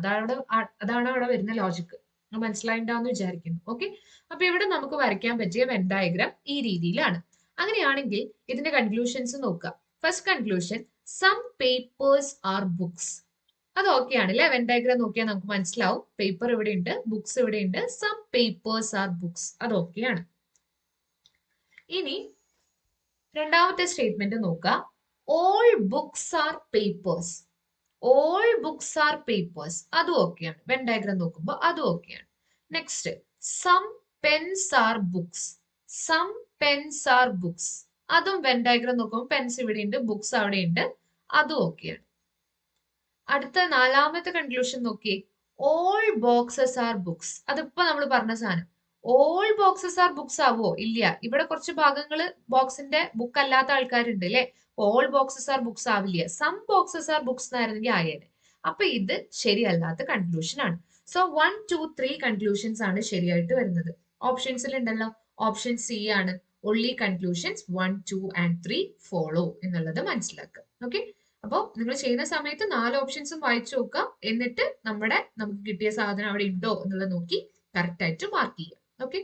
അതാണ് അവിടെ വരുന്ന ലോജിക്ക്. മനസ്സിലായിണ്ടാന്ന് വിചാരിക്കുന്നു. ഓക്കെ, അപ്പൊ ഇവിടെ നമുക്ക് വരയ്ക്കാൻ പറ്റിയ വെൻ ഡയഗ്രാം ഈ രീതിയിലാണ്. അങ്ങനെയാണെങ്കിൽ ഇതിന്റെ കൺക്ലൂഷൻസ് നോക്കാം. First conclusion, some papers are books. അത് ഓക്കെ ആണ് അല്ലെ? വെൻ ഡയഗ്രാം നോക്കിയാൽ നമുക്ക് മനസ്സിലാവും. പേപ്പർ ഇവിടെ ഉണ്ട്, ബുക്സ് ഇവിടെ ഉണ്ട്, സം പേപ്പേഴ്സ് ആർ ബുക്സ്, അത് ഓക്കെയാണ്. ഇനി രണ്ടാമത്തെ സ്റ്റേറ്റ്മെന്റ് നോക്കാം. All books are papers. All books are papers, അതും ഓക്കെയാണ്. വെൻ ഡയഗ്രാം നോക്കുമ്പോൾ അതും ഓക്കെയാണ്. Next, some pens are books. Some pens are books, അതും വെൻ ഡയഗ്രാം നോക്കുമ്പോൾ പെൻസ് ഇവിടെ ഉണ്ട്, ബുക്സ് അവിടെ ഉണ്ട്, അതും ഓക്കെയാണ്. അടുത്ത നാലാമത്തെ കൺക്ലൂഷൻ നോക്കിയേ. All boxes are books. അതിപ്പോ നമ്മൾ പറഞ്ഞ സാധനം. ഓൾ ബോക്സസ് ആർ ബുക്സ് ആവോ? ഇല്ല. ഇവിടെ കുറച്ച് ഭാഗങ്ങള് ബോക്സിന്റെ ബുക്ക് അല്ലാത്ത ആൾക്കാരുണ്ട് അല്ലെ? ഓൾ ബോക്സസ് ആർ ബുക്സ് ആവില്ല. സം ബോക്സസ് ആർ ബുക്സ് എന്നായിരുന്നെങ്കിൽ ആയേനെ. അപ്പൊ ഇത് ശരിയല്ലാത്ത കൺക്ലൂഷൻ ആണ്. സോ 1, 2, 3 കൺക്ലൂഷൻസ് ആണ് ശരിയായിട്ട് വരുന്നത്. ഓപ്ഷൻസിൽ ഉണ്ടല്ലോ, ഓപ്ഷൻ സി ആണ്. ഒൺലി കൺക്ലൂഷൻസ് 1, 2 and 3 ഫോളോ എന്നുള്ളത് മനസ്സിലാക്കുക. ഓക്കെ, അപ്പോൾ നിങ്ങൾ ചെയ്യുന്ന സമയത്ത് 4 ഓപ്ഷൻസും വായിച്ചു നോക്കുക. എന്നിട്ട് നമുക്ക് കിട്ടിയ സാധനം അവിടെ ഉണ്ടോ എന്നുള്ളത് നോക്കി കറക്റ്റ് ആയിട്ട് മാർക്ക് ചെയ്യുക. ഓക്കെ,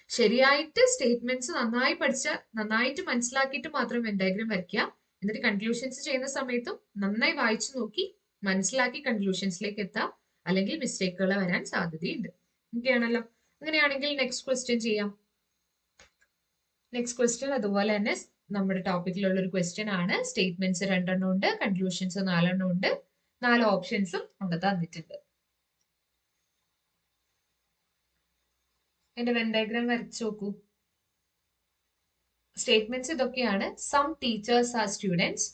ശരിയായിട്ട് സ്റ്റേറ്റ്മെന്റ്സ് നന്നായിട്ട് മനസ്സിലാക്കിയിട്ട് മാത്രം വെൻ ഡയഗ്രാം വരയ്ക്കുക. എന്നിട്ട് കൺക്ലൂഷൻസ് ചെയ്യുന്ന സമയത്തും നന്നായി വായിച്ചു നോക്കി മനസ്സിലാക്കി കൺക്ലൂഷൻസിലേക്ക് എത്താം. അല്ലെങ്കിൽ മിസ്റ്റേക്കുകൾ വരാൻ സാധ്യതയുണ്ട്. ഓക്കെ ആണല്ലോ? അങ്ങനെയാണെങ്കിൽ നെക്സ്റ്റ് ക്വസ്റ്റ്യൻ ചെയ്യാം. നെക്സ്റ്റ് ക്വസ്റ്റ്യൻ അതുപോലെ തന്നെ നമ്മുടെ ടോപ്പിക്കിലുള്ള ഒരു ക്വസ്റ്റ്യൻ ആണ്. സ്റ്റേറ്റ്മെന്റ്സ് 2 എണ്ണം ഉണ്ട്, കൺക്ലൂഷൻസ് 4 എണ്ണം ഉണ്ട്, 4 ഓപ്ഷൻസും അവിടെ തന്നിട്ടുണ്ട്. എന്റെ വെൻ ഡയഗ്രാം വരച്ചു നോക്കൂ. സ്റ്റേറ്റ്മെന്റ്സ് ഇതൊക്കെയാണ്. Some teachers are students,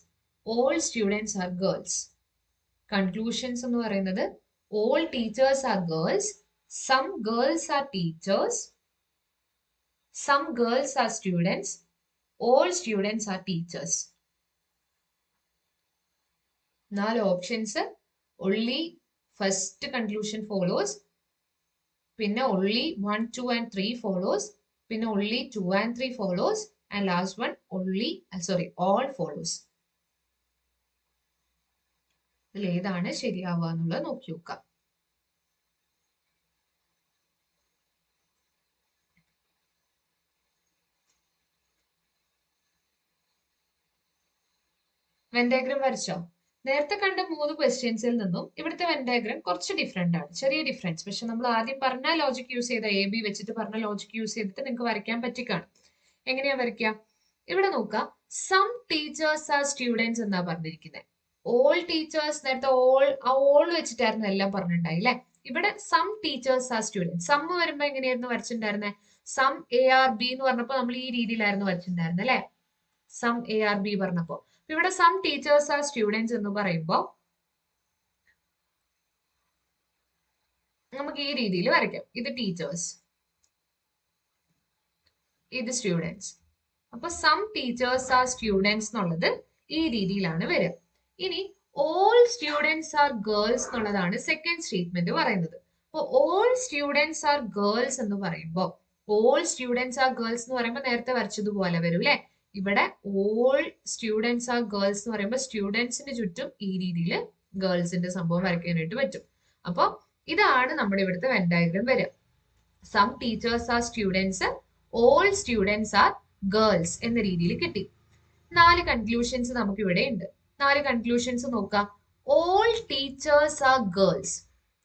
all students are girls. Conclusions എന്ന് പറയുന്നത് all teachers are girls, some girls are teachers, some girls are students, all students are teachers. 4 options. only first conclusion follows, പിന്നെ only 1, 2 and 3 follows, പിന്നെ only 2 and 3 follows, and last one all follows. ഇതിൽ ഏതാണ് ശരിയാവുക എന്നുള്ളത് നോക്കി നോക്കാം. Venn diagram വരച്ചോ? നേരത്തെ കണ്ട 3 ക്വസ്റ്റ്യൻസിൽ നിന്നും ഇവിടുത്തെ വെൻ ഡയഗ്രാം കുറച്ച് ഡിഫറെന്റ് ആണ്, ചെറിയ ഡിഫറൻസ്. പക്ഷെ നമ്മൾ ആദ്യം പറഞ്ഞ ലോജിക് യൂസ് ചെയ്ത AB വെച്ചിട്ട് പറഞ്ഞ ലോജിക് യൂസ് ചെയ്തിട്ട് നിങ്ങൾക്ക് വരയ്ക്കാൻ പറ്റിക്കാണ്. എങ്ങനെയാ വരയ്ക്കുക? ഇവിടെ നോക്കുക. സം ടീച്ചേഴ്സ് ആർ സ്റ്റുഡൻസ് എന്നാ പറഞ്ഞിരിക്കുന്നത്. ഓൾ ടീച്ചേഴ്സ് നേരത്തെ ഓൾ വെച്ചിട്ടായിരുന്നു എല്ലാം പറഞ്ഞിട്ടുണ്ടായി അല്ലെ? ഇവിടെ some teachers are students. Some വരുമ്പോ എങ്ങനെയായിരുന്നു വരച്ചിട്ടുണ്ടായിരുന്നത്? സം ARB എന്ന് പറഞ്ഞപ്പോ നമ്മൾ ഈ രീതിയിലായിരുന്നു വരച്ചിട്ടുണ്ടായിരുന്നത് അല്ലെ? സം ARB പറഞ്ഞപ്പോ. ഇവിടെ സം ടീച്ചേഴ്സ് ആർ സ്റ്റുഡൻസ് എന്ന് പറയുമ്പോൾ നമുക്ക് ഈ രീതിയിൽ വരയ്ക്കാം. ഇത് ടീച്ചേഴ്സ്, ഇത് സ്റ്റുഡൻസ്. അപ്പൊ സം ടീച്ചേഴ്സ് ആർ സ്റ്റുഡൻസ് എന്നുള്ളത് ഈ രീതിയിലാണ് വരിക. ഇനി ഓൾ സ്റ്റുഡൻസ് ആർ ഗേൾസ് എന്നുള്ളതാണ് സെക്കൻഡ് സ്റ്റേറ്റ്മെന്റ് പറയുന്നത്. അപ്പൊ ഓൾ സ്റ്റുഡൻസ് ആർ ഗേൾസ് എന്ന് പറയുമ്പോൾ ഓൾ സ്റ്റുഡൻസ് ആർ ഗേൾസ് എന്ന് പറയുമ്പോൾ നേരത്തെ വരച്ചതുപോലെ വരും അല്ലെ? ഇവിടെ ഓൾ സ്റ്റുഡൻസ് ആർ ഗേൾസ് എന്ന് പറയുമ്പോൾ സ്റ്റുഡൻസിന് ചുറ്റും ഈ രീതിയിൽ ഗേൾസിന്റെ സംഭവം വരയ്ക്കാനായിട്ട് പറ്റും. അപ്പൊ ഇതാണ് നമ്മുടെ ഇവിടുത്തെ വെൻ ഡയഗ്രാം വരിക. Some teachers are students, all students are girls എന്ന രീതിയിൽ കിട്ടി. 4 കൺക്ലൂഷൻസ് നമുക്ക് ഇവിടെ ഉണ്ട്. 4 കൺക്ലൂഷൻസ് നോക്കാം. All teachers are girls.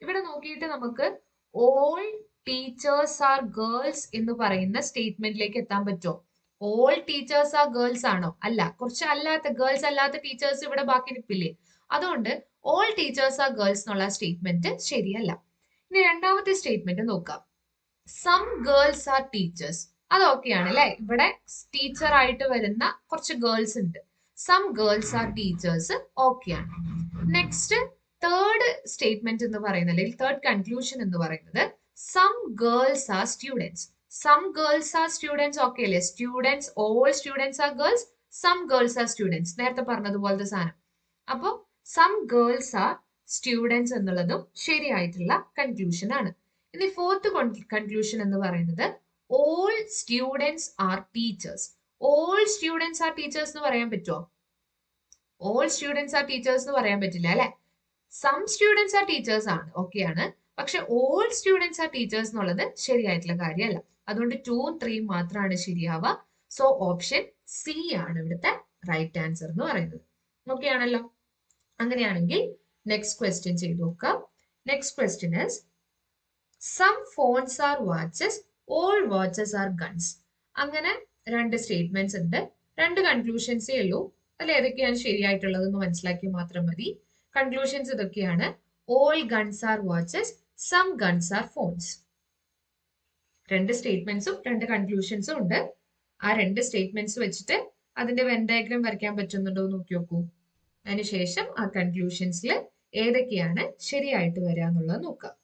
ഇവിടെ നോക്കിയിട്ട് നമുക്ക് ഓൾ ടീച്ചേഴ്സ് ആർ ഗേൾസ് എന്ന് പറയുന്ന സ്റ്റേറ്റ്മെന്റിലേക്ക് എത്താൻ പറ്റുമോ? ഓൾ ടീച്ചേഴ്സ് ആർ ഗേൾസ് ആണോ? അല്ല, കുറച്ച് അല്ലാത്ത ഗേൾസ് അല്ലാത്ത ടീച്ചേഴ്സ് ഇവിടെ ബാക്കി നിൽപ്പില്ലേ? അതുകൊണ്ട് ഓൾ ടീച്ചേഴ്സ് ആർ ഗേൾസ് എന്നുള്ള സ്റ്റേറ്റ്മെന്റ് ശരിയല്ല. ഇനി രണ്ടാമത്തെ സ്റ്റേറ്റ്മെന്റ് നോക്കാം. Some girls are teachers. അത് ഓക്കെയാണ് അല്ലെ? ഇവിടെ ടീച്ചർ ആയിട്ട് വരുന്ന കുറച്ച് ഗേൾസ് ഉണ്ട്. സം ഗേൾസ് ആർ ടീച്ചേഴ്സ് ഓക്കെയാണ്. നെക്സ്റ്റ് തേർഡ് സ്റ്റേറ്റ്മെന്റ് എന്ന് പറയുന്നത്, അല്ലെങ്കിൽ തേർഡ് കൺക്ലൂഷൻ എന്ന് പറയുന്നത് some girls are students. Some girls are students okay അല്ലേ? Students, all students are girls, some girls are students, നേരത്തെ പറഞ്ഞതുപോലത്തെ സാധനം. അപ്പോൾ സം ഗേൾസ് ആർ സ്റ്റുഡൻസ് എന്നുള്ളതും ശരിയായിട്ടുള്ള കൺക്ലൂഷൻ ആണ്. ഇനി ഫോർത്ത് കൺക്ലൂഷൻ എന്ന് പറയുന്നത് all students R teachers. All students R teachers എന്ന് പറയാൻ പറ്റുമോ? ഓൾ സ്റ്റുഡൻസ് ആർ ടീച്ചേഴ്സ് എന്ന് പറയാൻ പറ്റില്ല അല്ലെ. സം സ്റ്റുഡൻസ് ആർ ടീച്ചേഴ്സ് ആണ്, ഓക്കെയാണ്. പക്ഷെ ഓൾ സ്റ്റുഡൻസ് ആർ ടീച്ചേഴ്സ് എന്നുള്ളത് ശരിയായിട്ടുള്ള കാര്യമല്ല. അതുകൊണ്ട് 2ഉം 3ഉം മാത്രമാണ് ശരിയാവുക. സോ ഓപ്ഷൻ സി ആണ് ഇവിടുത്തെ റൈറ്റ് ആൻസർ എന്ന് പറയുന്നത്. ഓക്കെ ആണല്ലോ. അങ്ങനെയാണെങ്കിൽ നെക്സ്റ്റ് ക്വസ്റ്റ്യൻ ചെയ്ത് നോക്കാം. Next question is some phones are watches, all watches are guns. അങ്ങനെ രണ്ട് സ്റ്റേറ്റ്മെന്റ്സ് ഉണ്ട്, രണ്ട് കൺക്ലൂഷൻസേ ഉള്ളൂ. അതിൽ ഏതൊക്കെയാണ് ശരിയായിട്ടുള്ളതെന്ന് മനസ്സിലാക്കി മാത്രം മതി. കൺക്ലൂഷൻസ് ഇതൊക്കെയാണ്: all guns are watches, some guns are phones. രണ്ട് സ്റ്റേറ്റ്മെന്റ്സും രണ്ട് കൺക്ലൂഷൻസും ഉണ്ട്. ആ രണ്ട് സ്റ്റേറ്റ്മെന്റ്സ് വെച്ചിട്ട് അതിന്റെ വെൻ ഡയഗ്രം വരയ്ക്കാൻ പറ്റുന്നുണ്ടോ എന്ന് നോക്കി നോക്കൂ. അതിനുശേഷം ആ കൺക്ലൂഷൻസിൽ ഏതൊക്കെയാണ് ശരിയായിട്ട് വരിക എന്നുള്ളത് നോക്കാം.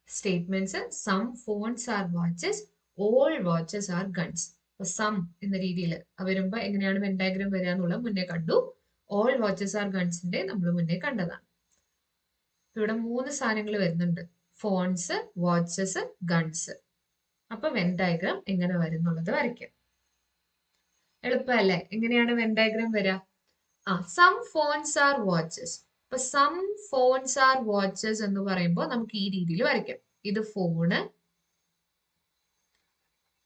Statements some phones are watches, all watches are guns. Some എന്ന രീതിയിൽ വരുമ്പോ എങ്ങനെയാണ് വെൻ ഡയഗ്രം വരിക എന്നുള്ളത് മുന്നേ കണ്ടു. ഓൾ വാച്ചസ് ആർ ഗൺസിന്റെ നമ്മൾ മുന്നേ കണ്ടതാണ്. ഇവിടെ 3 സാധനങ്ങൾ വരുന്നുണ്ട്: ഫോൺസ്, വാച്ചസ്, ഗൺസ്. അപ്പൊ വെൻ ഡയഗ്രം എങ്ങനെ വരും എന്നുള്ളത് വരയ്ക്കാം. എളുപ്പമല്ലേ? എങ്ങനെയാണ് വെൻ ഡയഗ്രം വരിക? Some phones are watches. അപ്പൊ സം ഫോൺസ് ആർ വാച്ചസ് എന്ന് പറയുമ്പോൾ നമുക്ക് ഈ രീതിയിൽ വരയ്ക്കാം. ഇത് ഫോണ്,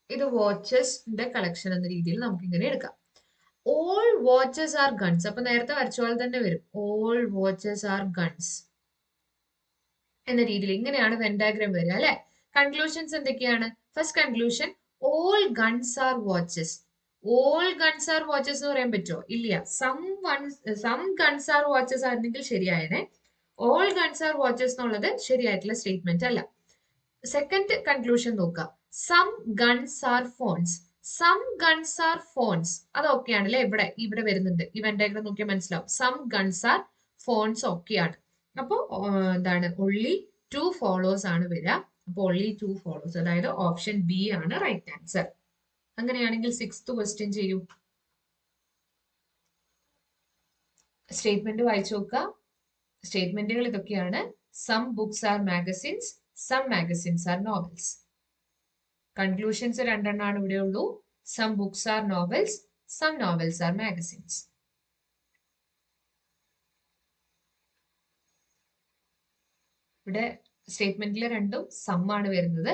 ഇത് വാച്ചസിന്റെ കളക്ഷൻ എന്ന രീതിയിൽ നമുക്ക് ഇങ്ങനെ എടുക്കാം. All watches are guns. അപ്പൊ നേരത്തെ വരച്ച പോലെ തന്നെ വരും. ഓൾ വാച്ചസ് ആർ ഗൺസ് എന്ന രീതിയിൽ ഇങ്ങനെയാണ് വെൻ ഡയഗ്രം വരിക അല്ലെ. കൺക്ലൂഷൻസ് എന്തൊക്കെയാണ്? First conclusion, all guns are watches. All guns are watches എന്ന് പറയാൻ പറ്റുമോ? ഇല്ല. സം ഗൺസ് ആർ വാച്ചസ് ആയിരുന്നെങ്കിൽ ശരിയായനെ. ഓൾ ഗൺസ് ആർ വാച്ചസ് എന്നുള്ളത് ശരിയായിട്ടുള്ള സ്റ്റേറ്റ്മെന്റ് അല്ല. സെക്കൻഡ് കൺക്ലൂഷൻ നോക്കുക, some guns are phones. Some guns are phones അത് ഓക്കെയാണ് അല്ലെ. ഇവിടെ വരുന്നുണ്ട്. ഈ വെൻ ഡയഗ്രം നോക്കിയാൽ മനസ്സിലാവും. സം ഗൺസ് ആർ ഫോൺസ് ഓക്കെയാണ്. അപ്പോ എന്താണ്? ഒൺലി 2 ഫോളോസ് ആണ് വരിക. അപ്പോൾ ഒൺലി 2 ഫോളോസ്, അതായത് ഓപ്ഷൻ ബി ആണ് റൈറ്റ് ആൻസർ. അങ്ങനെയാണെങ്കിൽ 6th ക്വസ്റ്റ്യൻ ചെയ്യൂ. സ്റ്റേറ്റ്മെന്റ് വായിച്ചു നോക്കുക. സ്റ്റേറ്റ്മെന്റുകൾ ഇതൊക്കെയാണ്: some books are magazines, some magazines are novels. Conclusions രണ്ടെണ്ണമാണ് ഇവിടെ ഉള്ളൂ: some books are novels, some novels are magazines. ഇവിടെ സ്റ്റേറ്റ്മെന്റിൽ രണ്ടും സം ആണ് വരുന്നത്.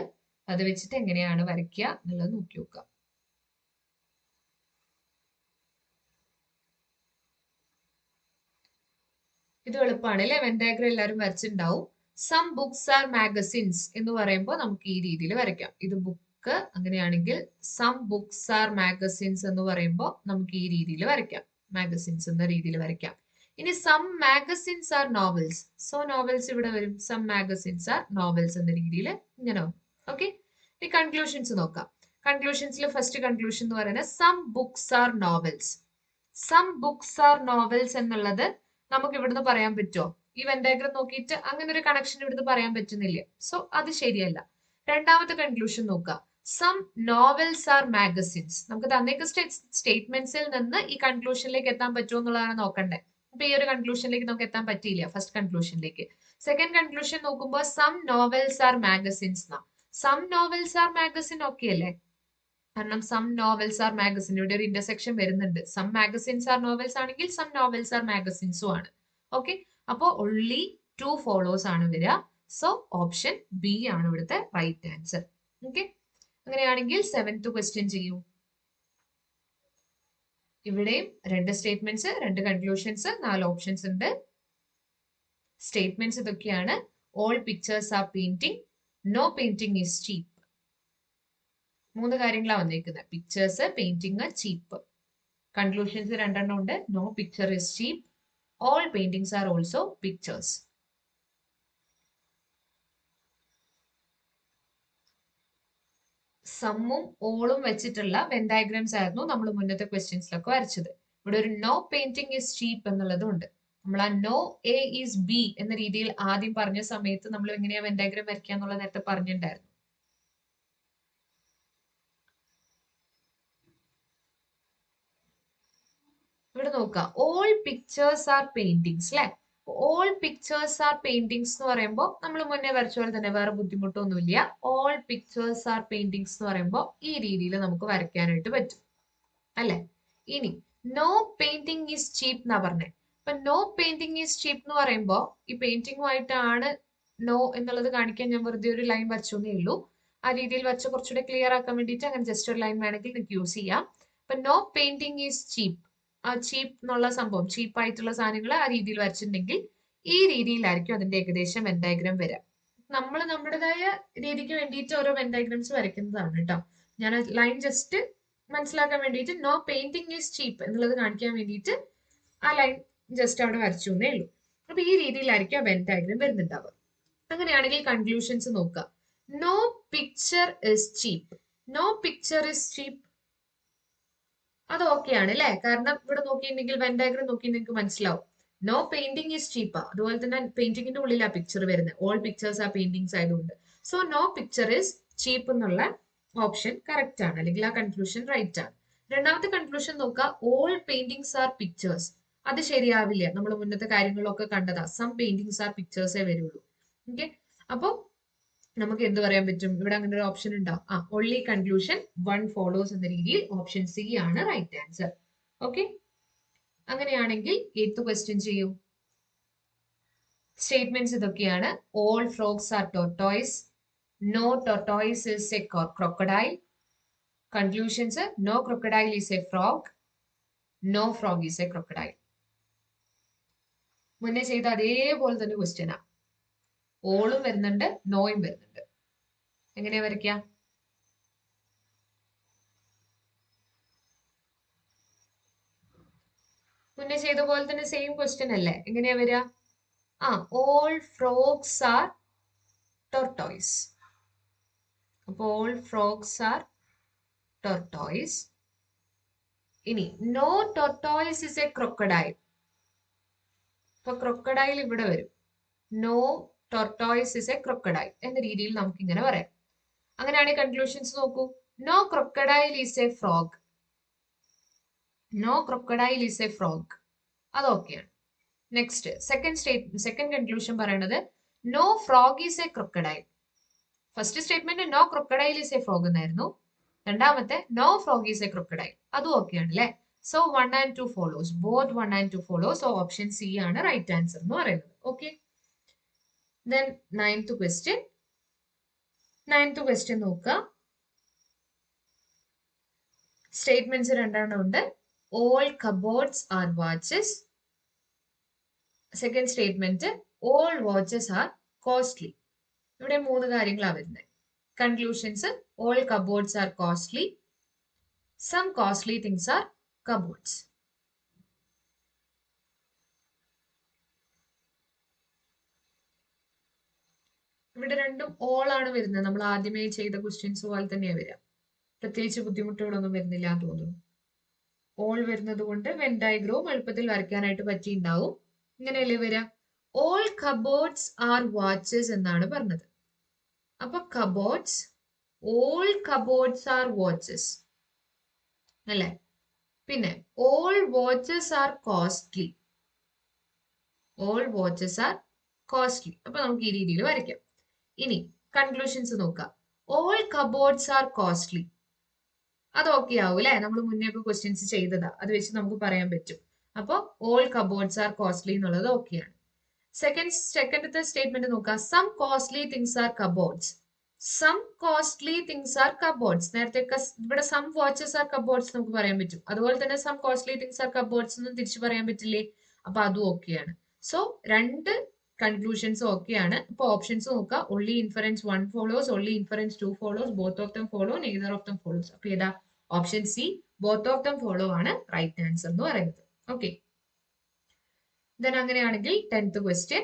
അത് വെച്ചിട്ട് എങ്ങനെയാണ് വരയ്ക്കുക എന്നുള്ളത് നോക്കി നോക്കുക. ഇത് എളുപ്പമാണ് അല്ലെ. വെൻ ഡയഗ്രം എല്ലാവരും വരച്ചിട്ടുണ്ടാവും. സം ബുക്സ് ആർ മാഗസിൻസ് എന്ന് പറയുമ്പോൾ നമുക്ക് ഈ രീതിയിൽ വരയ്ക്കാം. ഇത് ബുക്ക്, അങ്ങനെയാണെങ്കിൽ സം ബുക്സ് ആർ മാഗസിൻസ് എന്ന് പറയുമ്പോൾ നമുക്ക് ഈ രീതിയിൽ വരയ്ക്കാം. മാഗസിൻസ് എന്ന രീതിയിൽ വരയ്ക്കാം. ഇനി some magazines are novels. So novels ഇവിടെ വരും. സം മാഗസിൻസ് ആർ നോവൽസ് എന്ന രീതിയിൽ ഇങ്ങനെ വരും. ഓക്കെ. ഇനി കൺക്ലൂഷൻസ് നോക്കാം. കൺക്ലൂഷൻസിൽ ഫസ്റ്റ് കൺക്ലൂഷൻ എന്ന് പറയുന്നത് some books are novels. Some books are novels എന്നുള്ളത് നമുക്ക് ഇവിടുന്ന് പറയാൻ പറ്റുമോ? ഈ വെൻ ഡയഗ്രം നോക്കിയിട്ട് അങ്ങനെ ഒരു കണക്ഷൻ ഇവിടുന്ന് പറയാൻ പറ്റുന്നില്ല. സോ അത് ശരിയല്ല. രണ്ടാമത്തെ കൺക്ലൂഷൻ നോക്കുക, സം നോവൽസ് ആർ മാഗസിൻസ്. നമുക്ക് തന്നേക്ക് സ്റ്റേറ്റ്മെന്റ്സിൽ നിന്ന് ഈ കൺക്ലൂഷനിലേക്ക് എത്താൻ പറ്റുമോ എന്നുള്ളതാണ് നോക്കണ്ടേ. അപ്പൊ ഈ ഒരു കൺക്ലൂഷനിലേക്ക് നമുക്ക് എത്താൻ പറ്റിയില്ല, ഫസ്റ്റ് കൺക്ലൂഷനിലേക്ക്. സെക്കൻഡ് കൺക്ലൂഷൻ നോക്കുമ്പോൾ some novels are magazines. Some novels are magazine okay അല്ലേ? കാരണം സം നോവൽസ് ആർ മാഗസിൻ, ഇവിടെ ഒരു ഇന്റർസെക്ഷൻ വരുന്നുണ്ട്. സം മാഗസിൻസ് ആർ നോവൽസ് ആണെങ്കിൽ സം നോവൽസ് ആർ മാഗസിൻസും ആണ്. ഓക്കെ. അപ്പോ ഒൺലി 2 ഫോളോസ് ആണ് വരിക. സോ ഓപ്ഷൻ ബി ആണ് ഇവിടുത്തെ റൈറ്റ് ആൻസർ. ഓക്കെ. അങ്ങനെയാണെങ്കിൽ 7th ക്വസ്റ്റ്യൻ ചെയ്യൂ. ഇവിടെയും രണ്ട് സ്റ്റേറ്റ്മെന്റ്സ്, രണ്ട് കൺക്ലൂഷൻസ്, 4 ഓപ്ഷൻസ് ഉണ്ട്. സ്റ്റേറ്റ്മെന്റ്സ് ഇതൊക്കെയാണ്: all pictures are painting, no painting is cheap. 3 കാര്യങ്ങളാണ് വന്നിരിക്കുന്നത്: പിക്ചേഴ്സ്, പെയിന്റിംഗ്, ചീപ്പ്. കൺക്ലൂഷൻസ് രണ്ടെണ്ണം ഉണ്ട്: no picture is cheap, all paintings are also pictures. സമ്മും ഓളും വെച്ചിട്ടുള്ള വെൻ ഡയഗ്രാംസ് ആയിരുന്നു നമ്മൾ മുന്നത്തെ ക്വസ്റ്റ്യൻസിലൊക്കെ വരച്ചത്. ഇവിടെ ഒരു നോ പെയിന്റിംഗ് ഇസ് ചീപ്പ് എന്നുള്ളതും ഉണ്ട്. നമ്മൾ ആ നോ എ ഈസ് ബി എന്ന രീതിയിൽ ആദ്യം പറഞ്ഞ സമയത്ത് നമ്മൾ എങ്ങനെയാ വെൻ ഡയഗ്രാം വരയ്ക്കുക എന്നുള്ളത് നേരത്തെ പറഞ്ഞിട്ടുണ്ടായിരുന്നു. ഇവിടെ നോക്കാം, ഓൾ പിക്ചേഴ്സ് ആർ പെയിന്റിങ്സ് അല്ലെ. ഓൾ പിക്ചേഴ്സ് ആർ പെയിന്റിങ്സ് എന്ന് പറയുമ്പോൾ നമ്മൾ മുന്നേ വരച്ച പോലെ തന്നെ വേറെ ബുദ്ധിമുട്ടൊന്നുമില്ല. ഓൾ പിക്ചേഴ്സ് ആർ പെയിന്റിങ്സ് എന്ന് പറയുമ്പോൾ ഈ രീതിയിൽ നമുക്ക് വരയ്ക്കാനായിട്ട് പറ്റും അല്ലെ. ഇനി നോ പെയിന്റിംഗ് ഈസ് ചീപ്പ് എന്നാ പറഞ്ഞത്. അപ്പൊ നോ പെയിന്റിംഗ് ഈസ് ചീപ്പ് എന്ന് പറയുമ്പോൾ ഈ പെയിന്റിങ്ങുമായിട്ടാണ് നോ എന്നുള്ളത് കാണിക്കാൻ ഞാൻ വെറുതെ ഒരു ലൈൻ വരച്ചേ ഉള്ളൂ. ആ രീതിയിൽ വെച്ച് കുറച്ചുകൂടെ ക്ലിയർ ആക്കാൻ വേണ്ടിയിട്ട് അങ്ങനെ ജസ്റ്റ് ഒരു ലൈൻ വേണമെങ്കിൽ നിങ്ങൾക്ക് യൂസ് ചെയ്യാം. അപ്പൊ നോ പെയിന്റിംഗ് ഈസ് ചീപ്പ്, ആ ചീപ്പ് എന്നുള്ള സംഭവം, ചീപ്പ് ആയിട്ടുള്ള സാധനങ്ങൾ ആ രീതിയിൽ വരച്ചിട്ടുണ്ടെങ്കിൽ ഈ രീതിയിലായിരിക്കും അതിന്റെ ഏകദേശം വെൻ ഡയഗ്രാം വരാം. നമ്മൾ നമ്മുടേതായ രീതിക്ക് വേണ്ടിയിട്ട് ഓരോ വെൻ ഡയഗ്രാംസ് വരയ്ക്കുന്നതാണ് കേട്ടോ. ഞാൻ ലൈൻ ജസ്റ്റ് മനസ്സിലാക്കാൻ വേണ്ടിയിട്ട് നോ പെയിന്റിംഗ് ഈസ് ചീപ്പ് എന്നുള്ളത് കാണിക്കാൻ വേണ്ടിയിട്ട് ആ ലൈൻ ജസ്റ്റ് അവിടെ വരച്ചു എന്നേ ഉള്ളൂ. അപ്പൊ ഈ രീതിയിലായിരിക്കും വെൻ ഡയഗ്രാം വരുന്നുണ്ടാവുക. അങ്ങനെയാണെങ്കിൽ കൺക്ലൂഷൻസ് നോക്കുക. No picture is cheap. No picture is cheap അത് ഓക്കെയാണ് അല്ലെ. കാരണം ഇവിടെ നോക്കിയിട്ടുണ്ടെങ്കിൽ വെൻ ഡയഗ്രാം നോക്കി നിങ്ങൾക്ക് മനസ്സിലാവും. നോ പെയിന്റിംഗ് ഈസ് ചീപ്പാ, അതുപോലെ തന്നെ പെയിന്റിങ്ങിന്റെ ഉള്ളിലാണ് പിക്ചർ വരുന്നത്. ഓൾ പിക്ചേഴ്സ് ആ പെയിന്റിങ്സ് ആയതുകൊണ്ട്. സോ നോ പിക്ചർ ഇസ് ചീപ്പ് എന്നുള്ള ഓപ്ഷൻ കറക്റ്റ് ആണ്, അല്ലെങ്കിൽ ആ കൺക്ലൂഷൻ റൈറ്റ് ആണ്. രണ്ടാമത്തെ കൺക്ലൂഷൻ നോക്കുക, ഓൾ പെയിന്റിങ്സ് ആർ പിക്ചേഴ്സ്. അത് ശരിയാവില്ല, നമ്മൾ മുന്നത്തെ കാര്യങ്ങളൊക്കെ കണ്ടതാ. സം പെയിന്റിങ്സ് ആർ പിക്ചേഴ്സേ വരുള്ളൂ. ഓക്കെ, അപ്പൊ നമുക്ക് എന്ത് പറയാൻ പറ്റും, ഇവിടെ അങ്ങനെ ഒരു ഓപ്ഷൻ ഉണ്ടാവും. ഓൺലി കൺക്ലൂഷൻ വൺ ഫോളോസ് എന്ന രീതിയിൽ ഓപ്ഷൻ സി ആണ് റൈറ്റ് ആൻസർ. ഓക്കെ, അങ്ങനെയാണെങ്കിൽ 8th ക്വസ്റ്റ്യൻ ചെയ്യൂ. സ്റ്റേറ്റ്മെന്റ്സ് ഇതൊക്കെയാണ്. All frogs are tortoise. No tortoise is a crocodile. Conclusions, no crocodile is a frog. No frog is a crocodile. മുന്നേ ചെയ്ത അതേപോലെ തന്നെ ക്വസ്റ്റ്യനാ. ഓളും വരുന്നുണ്ട്, നോയും വരുന്നുണ്ട്. എങ്ങനെയാ വരയ്ക്കാം? മുന്നേ ചെയ്ത പോലെ തന്നെ സെയിം ക്വസ്റ്റ്യൻ അല്ലേ? എങ്ങനെയാ വരിക? All frogs are tortoise. അപ്പൊ ഓൾ ഫ്രോഗ്സ് ആർ ടോർട്ടോയ്സ്. ഇനി no tortoise is a crocodile. അപ്പൊ ക്രൊക്കഡൈൽ ഇവിടെ വരും. No tortoise is a crocodile എന്ന രീതിയിൽ നമുക്ക് ഇങ്ങനെ പറയാം. അങ്ങനെയാണെങ്കിൽ കൺക്ലൂഷൻസ് നോക്കൂ. No crocodile is a frog. No crocodile is a frog അത് ഓക്കെയാണ്. നെക്സ്റ്റ് സെക്കൻഡ് കൺക്ലൂഷൻ പറയുന്നത് no frog is a crocodile. First statement no crocodile is a frog എന്നായിരുന്നു. രണ്ടാമത്തെ no frog is a crocodile അതും ഓക്കെയാണ് അല്ലെ. So 1 and 2 follows. Both 1 and 2 follows. So option C ആണ് right answer എന്ന് പറയുന്നത്. Okay, then 9th question. 9th question നോക്കുക. Statements രണ്ടെണ്ണം ഉണ്ട്. All cupboards are watches. Second statement all watches are costly. ഇവിടെ 3 കാര്യങ്ങളാണ് വരുന്നത്. Conclusions, all cupboards are costly. Some costly things are cupboards. ഇവിടെ രണ്ടും ഓൾ ആണ് വരുന്നത്. നമ്മൾ ആദ്യമേ ചെയ്ത ക്വസ്റ്റ്യൻസ് പോലെ തന്നെയാണ് വരിക. പ്രത്യേകിച്ച് ബുദ്ധിമുട്ടുകളൊന്നും വരുന്നില്ല എന്ന് തോന്നുന്നു. ഓൾ വരുന്നത് കൊണ്ട് വെൻ ഡയഗ്രാം എളുപ്പത്തിൽ വരയ്ക്കാനായിട്ട് പറ്റിയിട്ടുണ്ടാവും. ഇങ്ങനെയല്ലേ വരിക? ഓൾ കബോർഡ്സ് ആർ വാച്ചസ് എന്നാണ് പറഞ്ഞത്. അപ്പൊ cupboards, all cupboards are watches അല്ലെ. പിന്നെ all watches are costly. All watches are costly. അപ്പൊ നമുക്ക് ഈ രീതിയിൽ വരയ്ക്കാം. ഇനി കൺക്ലൂഷൻസ് നോക്കാം. ഓൾ കബോർഡ്സ് ആർ കോസ്റ്റ്ലി അത് ഓക്കെ ആവും അല്ലെ. നമ്മൾ മുന്നേ ഒക്കെ ക്വസ്റ്റ്യൻസ് ചെയ്തതാ, അത് വെച്ച് നമുക്ക് പറയാൻ പറ്റും. അപ്പൊ ഓൾ കബോർഡ്സ് ആർ കോസ്റ്റ്ലി എന്നുള്ളത് ഓക്കെയാണ്. സെക്കൻഡത്തെ സ്റ്റേറ്റ്മെന്റ് നോക്കാം. Some costly things are cupboards. Some costly things are cupboards. നേരത്തെ ഇവിടെ സം വാച്ചസ് ആർ കബോർഡ്സ് നമുക്ക് പറയാൻ പറ്റും. അതുപോലെ തന്നെ some costly things are cupboards എന്നും തിരിച്ചു പറയാൻ പറ്റില്ലേ? അപ്പൊ അതും ഓക്കെയാണ്. സോ രണ്ട് കൺക്ലൂഷൻസ് ഓക്കെയാണ്. അപ്പൊ ഓപ്ഷൻസ് നോക്കുക. Only inference 1 follows, only inference 2 follows, both of them follow, neither of them follows. അപ്പൊ ഏതാ? Option C, both of them follow ആണ് റൈറ്റ് ആൻസർ എന്ന് പറയുന്നത്. ഓക്കെ, ദെൻ അങ്ങനെയാണെങ്കിൽ 10th question.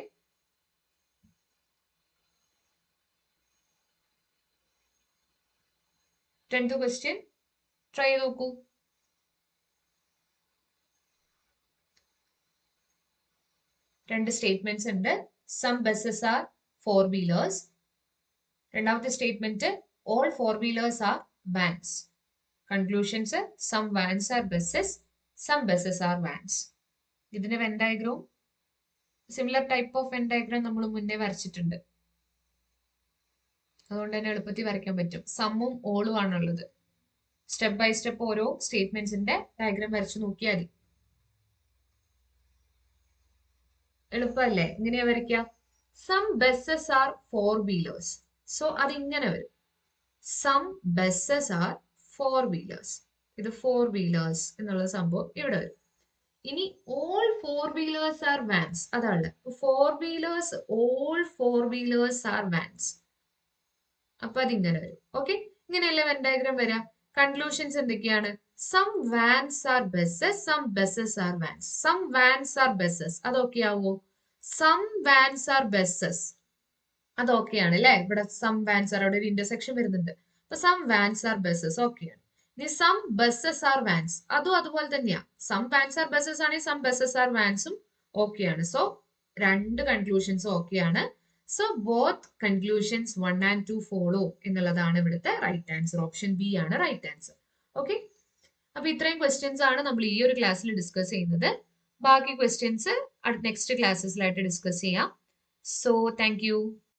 10th question try ചെയ്ത് നോക്കൂ. രണ്ട് സ്റ്റേറ്റ്മെന്റ്സ് ഉണ്ട്. Some buses are 4 wheelers. രണ്ടാമത്തെ statement all 4 wheelers are vans. Conclusions, some vans are buses, some buses are vans. ഇതിന്റെ Venn diagram similar type of Venn diagram നമ്മൾ മുന്നേ വരച്ചിട്ടുണ്ട്. അതുകൊണ്ട് തന്നെ എളുപ്പത്തിൽ വരയ്ക്കാൻ പറ്റും. സമ്മും ഓളും ആണുള്ളത്. സ്റ്റെപ്പ് ബൈ സ്റ്റെപ്പ് ഓരോ സ്റ്റേറ്റ്മെന്റ്സിന്റെ ഡയഗ്രാം വരച്ചു നോക്കിയാൽ മതി. എളുപ്പമല്ലേ? ഇങ്ങനെയാ വരയ്ക്കുക. Some buses are four wheelers. So അതിങ്ങനെ വരും. Some buses are four wheelers. ഇത് ഫോർ വീലേഴ്സ് എന്നുള്ള സംഭവം ഇവിടെ വരും. ഇനി all four wheelers are vans. അതാണ് four wheelers, all four wheelers are vans. അപ്പൊ അതിങ്ങനെ വരും. ഓക്കെ, ഇങ്ങനെയല്ലേ വെൻ ഡയഗ്രാം വരാം. കൺക്ലൂഷൻസ് എന്തൊക്കെയാണ്? Some vans are buses, some buses are vans. Some vans are buses അതൊക്കെ ആവോ? സം വാൻസ് ആർ ബസ്സസ് അതൊക്കെയാണ് അല്ലെ. ഇവിടെ സം വാൻസ് ആർ, അവിടെ ഒരു ഇന്റർസെക്ഷൻ വരുന്നുണ്ട്. അപ്പൊ സം വാൻസ് ആർ ബസ്സസ് ഓക്കെയാണ്. ഇനി സം ബസ്സസ് ആർ വാൻസ് അതും അതുപോലെ തന്നെയാ. സം വാൻസ് ആർ ബസ്സസ് ആണെങ്കിൽ സം ബസ്സസ് ആർ വാൻസും ഓക്കെയാണ്. സോ രണ്ട് കൺക്ലൂഷൻസും ഓക്കെയാണ്. So both conclusions 1 and 2 follow എന്നുള്ളതാണ് ഇവിടുത്തെ റൈറ്റ് ആൻസർ. ഓപ്ഷൻ ബി ആണ് റൈറ്റ് ആൻസർ. ഓക്കെ, അപ്പൊ ഇത്രയും ക്വസ്റ്റ്യൻസ് ആണ് നമ്മൾ ഈ ഒരു ക്ലാസ്സിൽ ഡിസ്കസ് ചെയ്യുന്നത്. ബാക്കി ക്വസ്റ്റ്യൻസ് നെക്സ്റ്റ് ക്ലാസ്സസിലായിട്ട് ഡിസ്കസ് ചെയ്യാം. So thank you.